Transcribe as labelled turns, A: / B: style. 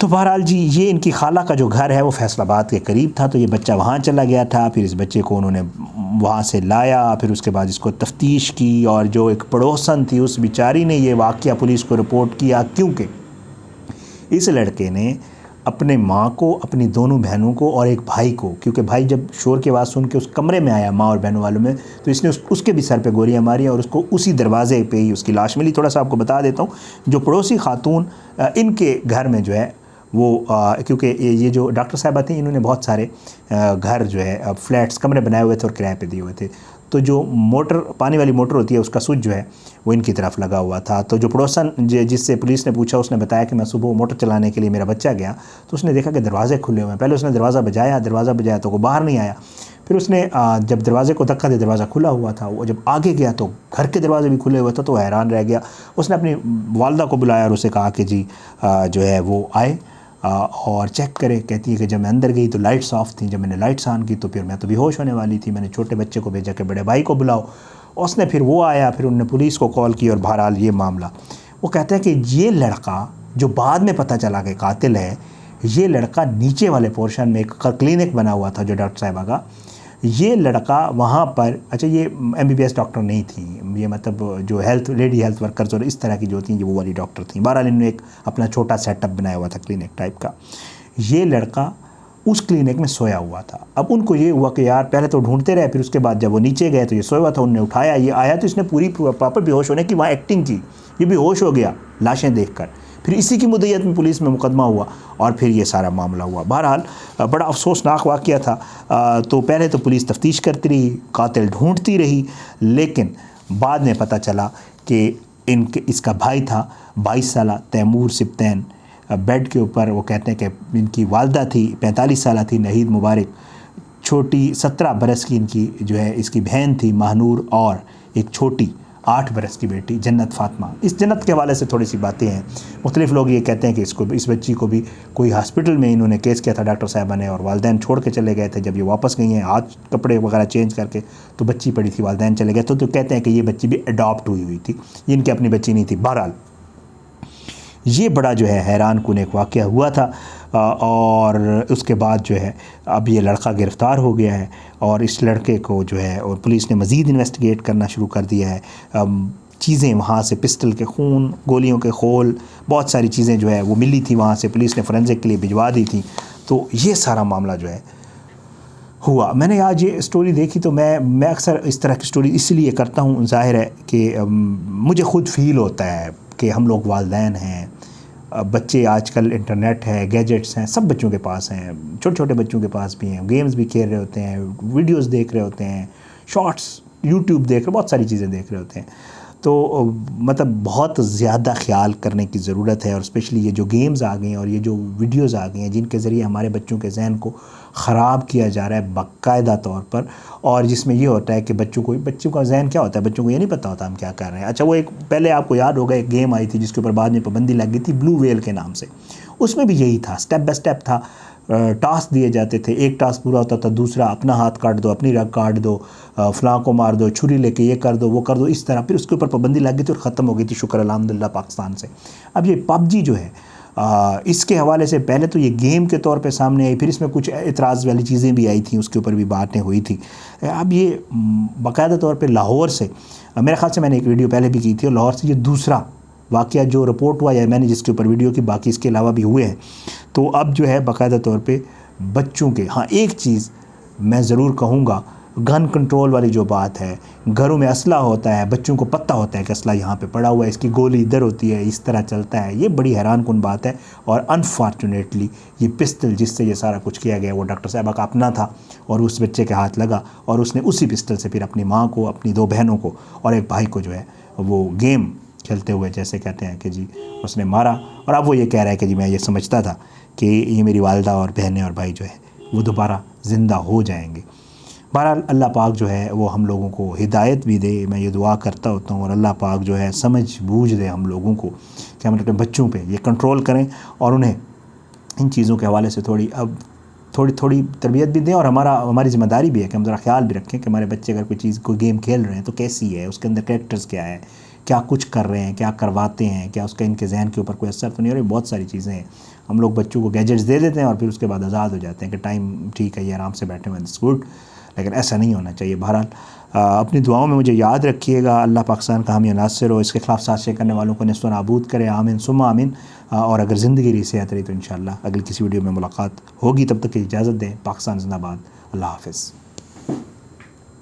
A: تو بہرحال جی یہ ان کی خالہ کا جو گھر ہے وہ فیصل آباد کے قریب تھا، تو یہ بچہ وہاں چلا گیا تھا، پھر اس بچے کو انہوں نے وہاں سے لایا، پھر اس کے بعد اس کو تفتیش کی، اور جو ایک پڑوسن تھی اس بیچاری نے یہ واقعہ پولیس کو رپورٹ کیا، کیونکہ اس لڑکے نے اپنے ماں کو، اپنی دونوں بہنوں کو اور ایک بھائی کو، کیونکہ بھائی جب شور کی آواز سن کے اس کمرے میں آیا ماں اور بہنوں والوں میں، تو اس نے اس کے بھی سر پہ گولیاں ماری اور اس کو اسی دروازے پہ ہی اس کی لاش ملی۔ تھوڑا سا آپ کو بتا دیتا ہوں، جو پڑوسی خاتون ان کے گھر میں جو ہے وہ کیونکہ یہ جو ڈاکٹر صاحبہ تھیں انہوں نے بہت سارے گھر جو ہے فلیٹس کمرے بنائے ہوئے تھے اور کرائے پہ دیے ہوئے تھے، تو جو موٹر پانی والی موٹر ہوتی ہے اس کا سوئچ جو ہے وہ ان کی طرف لگا ہوا تھا۔ تو جو پڑوسن جس سے پولیس نے پوچھا اس نے بتایا کہ میں صبح موٹر چلانے کے لیے میرا بچہ گیا تو اس نے دیکھا کہ دروازے کھلے ہوئے ہیں، پہلے اس نے دروازہ بجایا تو وہ باہر نہیں آیا، پھر اس نے جب دروازے کو دھکا دیا دروازہ کھلا ہوا تھا، وہ جب آگے گیا تو گھر کے دروازے بھی کھلے ہوئے تھے، تو وہ حیران رہ گیا۔ اس نے اپنی والدہ کو بلایا اور اسے کہا کہ جی جو ہے وہ آئے اور چیک کرے۔ کہتی ہے کہ جب میں اندر گئی تو لائٹس آف تھیں، جب میں نے لائٹس آن کی تو پھر میں تو بے ہوش ہونے والی تھی، میں نے چھوٹے بچے کو بھیجا کہ بڑے بھائی کو بلاؤ، اس نے پھر وہ آیا، پھر انہوں نے پولیس کو کال کی، اور بہرحال یہ معاملہ وہ کہتا ہے کہ یہ لڑکا جو بعد میں پتہ چلا کہ قاتل ہے، یہ لڑکا نیچے والے پورشن میں ایک کلینک بنا ہوا تھا جو ڈاکٹر صاحبہ کا، یہ لڑکا وہاں پر، اچھا یہ MBBS ڈاکٹر نہیں تھی، یہ مطلب جو لیڈی ہیلتھ ورکرز اور اس طرح کی جو ہوتی ہیں وہ والی ڈاکٹر تھیں۔ بہرحال انہوں نے ایک اپنا چھوٹا سیٹ اپ بنایا ہوا تھا کلینک ٹائپ کا۔ یہ لڑکا اس کلینک میں سویا ہوا تھا۔ اب ان کو یہ ہوا کہ یار پہلے تو ڈھونڈتے رہے، پھر اس کے بعد جب وہ نیچے گئے تو یہ سویا ہوا تھا، انہوں نے اٹھایا، یہ آیا تو اس نے پوری پراپر بے ہوش ہونے کی وہاں ایکٹنگ کی، یہ بے ہوش ہو گیا لاشیں دیکھ کر، پھر اسی کی مدعیت میں پولیس میں مقدمہ ہوا اور پھر یہ سارا معاملہ ہوا۔ بہرحال بڑا افسوسناک واقعہ تھا۔ تو پہلے تو پولیس تفتیش کرتی رہی، قاتل ڈھونڈتی رہی، لیکن بعد میں پتہ چلا کہ اس کا بھائی تھا 22 سالہ تیمور سبتین، بیڈ کے اوپر، وہ کہتے ہیں کہ ان کی والدہ تھی 45 سالہ تھی نہید مبارک، چھوٹی 17 برس کی ان کی جو ہے اس کی بہن تھی ماہنور، اور ایک چھوٹی 8 برس کی بیٹی جنت فاطمہ۔ اس جنت کے حوالے سے تھوڑی سی باتیں ہیں، مختلف لوگ یہ کہتے ہیں کہ اس بچی کو بھی کوئی ہاسپٹل میں انہوں نے کیس کیا تھا ڈاکٹر صاحبہ نے، اور والدین چھوڑ کے چلے گئے تھے، جب یہ واپس گئی ہیں ہاتھ کپڑے وغیرہ چینج کر کے تو بچی پڑی تھی، والدین چلے گئے تو کہتے ہیں کہ یہ بچی بھی اڈاپٹ ہوئی تھی، یہ ان کی اپنی بچی نہیں تھی۔ بہرحال یہ بڑا جو ہے حیران کن ایک واقعہ ہوا تھا، اور اس کے بعد جو ہے اب یہ لڑکا گرفتار ہو گیا ہے، اور اس لڑکے کو جو ہے اور پولیس نے مزید انویسٹیگیٹ کرنا شروع کر دیا ہے۔ چیزیں وہاں سے پسٹل کے خون، گولیوں کے خول، بہت ساری چیزیں جو ہے وہ ملی تھی وہاں سے، پولیس نے فورینزک کے لیے بھجوا دی تھی، تو یہ سارا معاملہ جو ہے ہوا۔ میں نے آج یہ سٹوری دیکھی تو میں اکثر اس طرح کی سٹوری اس لیے کرتا ہوں، ظاہر ہے کہ مجھے خود فیل ہوتا ہے کہ ہم لوگ والدین ہیں، بچے آج کل انٹرنیٹ ہے، گیجٹس ہیں، سب بچوں کے پاس ہیں، چھوٹے چھوٹے بچوں کے پاس بھی ہیں، گیمز بھی کھیل رہے ہوتے ہیں، ویڈیوز دیکھ رہے ہوتے ہیں، شارٹس یوٹیوب دیکھ رہے، بہت ساری چیزیں دیکھ رہے ہوتے ہیں، تو مطلب بہت زیادہ خیال کرنے کی ضرورت ہے، اور اسپیشلی یہ جو گیمز آ گئے ہیں اور یہ جو ویڈیوز آ گئی ہیں جن کے ذریعے ہمارے بچوں کے ذہن کو خراب کیا جا رہا ہے باقاعدہ طور پر، اور جس میں یہ ہوتا ہے کہ بچوں کا ذہن کیا ہوتا ہے، بچوں کو یہ نہیں پتہ ہوتا ہم کیا کر رہے ہیں۔ اچھا وہ ایک پہلے آپ کو یاد ہوگا ایک گیم آئی تھی جس کے اوپر بعد میں پابندی لگ گئی تھی، بلو ویل کے نام سے، اس میں بھی یہی تھا، سٹیپ بائی سٹیپ تھا، ٹاسک دیے جاتے تھے، ایک ٹاسک پورا ہوتا تھا، دوسرا اپنا ہاتھ کاٹ دو، اپنی رگ کاٹ دو، فلاں کو مار دو، چھری لے کے یہ کر دو وہ کر دو، اس طرح پھر اس کے اوپر پابندی لگ گئی تھی اور ختم ہو گئی تھی، شکر الحمدللہ پاکستان سے۔ اب یہ PUBG جو ہے اس کے حوالے سے پہلے تو یہ گیم کے طور پہ سامنے آئی، پھر اس میں کچھ اعتراض والی چیزیں بھی آئی تھیں، اس کے اوپر بھی باتیں ہوئی تھی۔ اب یہ باقاعدہ طور پہ لاہور سے، میرے خیال سے میں نے ایک ویڈیو پہلے بھی کی تھی، اور لاہور سے یہ دوسرا واقعہ جو رپورٹ ہوا یا میں نے جس کے اوپر ویڈیو کی، باقی اس کے علاوہ بھی ہوئے ہیں، تو اب جو ہے باقاعدہ طور پہ بچوں کے، ہاں ایک چیز میں ضرور کہوں گا، گن کنٹرول والی جو بات ہے، گھروں میں اسلحہ ہوتا ہے، بچوں کو پتہ ہوتا ہے کہ اسلحہ یہاں پہ پڑا ہوا ہے، اس کی گولی ادھر ہوتی ہے، اس طرح چلتا ہے، یہ بڑی حیران کن بات ہے، اور انفارچونیٹلی یہ پسٹل جس سے یہ سارا کچھ کیا گیا وہ ڈاکٹر صاحبہ کا اپنا تھا، اور اس بچے کے ہاتھ لگا، اور اس نے اسی پسٹل سے پھر اپنی ماں کو، اپنی 2 بہنوں کو اور ایک بھائی کو جو ہے وہ گیم کھیلتے ہوئے جیسے کہتے ہیں کہ جی اس نے مارا، اور اب وہ یہ کہہ رہا ہے کہ جی میں یہ سمجھتا تھا کہ یہ میری والدہ اور بہنیں اور بھائی جو ہے وہ دوبارہ زندہ ہو جائیں گے۔ بہرحال اللہ پاک جو ہے وہ ہم لوگوں کو ہدایت بھی دے، میں یہ دعا کرتا ہوتا ہوں، اور اللہ پاک جو ہے سمجھ بوجھ دے ہم لوگوں کو کہ ہم اپنے بچوں پہ یہ کنٹرول کریں، اور انہیں ان چیزوں کے حوالے سے تھوڑی تربیت بھی دیں، اور ہماری ذمہ داری بھی ہے کہ ہم ذرا خیال بھی رکھیں کہ ہمارے بچے اگر کوئی گیم کھیل رہے ہیں تو کیسی ہے، اس کے اندر کریکٹرز کیا ہے، کیا کچھ کر رہے ہیں، کیا کرواتے ہیں، کیا اس کا ان کے ذہن کے اوپر کوئی اثر تو نہیں ہو رہا. بہت ساری چیزیں ہیں. ہم لوگ بچوں کو گیجٹس دے دیتے ہیں اور پھر اس کے بعد آزاد ہو جاتے ہیں کہ ٹائم ٹھیک ہے یہ آرام سے بیٹھے ہوئے ہیں، گڈ، لیکن ایسا نہیں ہونا چاہیے. بہرحال اپنی دعاؤں میں مجھے یاد رکھیے گا. اللہ پاکستان کا حامی ناصر ہو، اس کے خلاف سازشیں کرنے والوں کو نیست و نابود کرے. آمین ثم آمین. اور اگر زندگی رہی، صحت رہی، تو انشاءاللہ اگلی کسی ویڈیو میں ملاقات ہوگی. تب تک کی اجازت دیں. پاکستان زندہ باد. اللہ حافظ.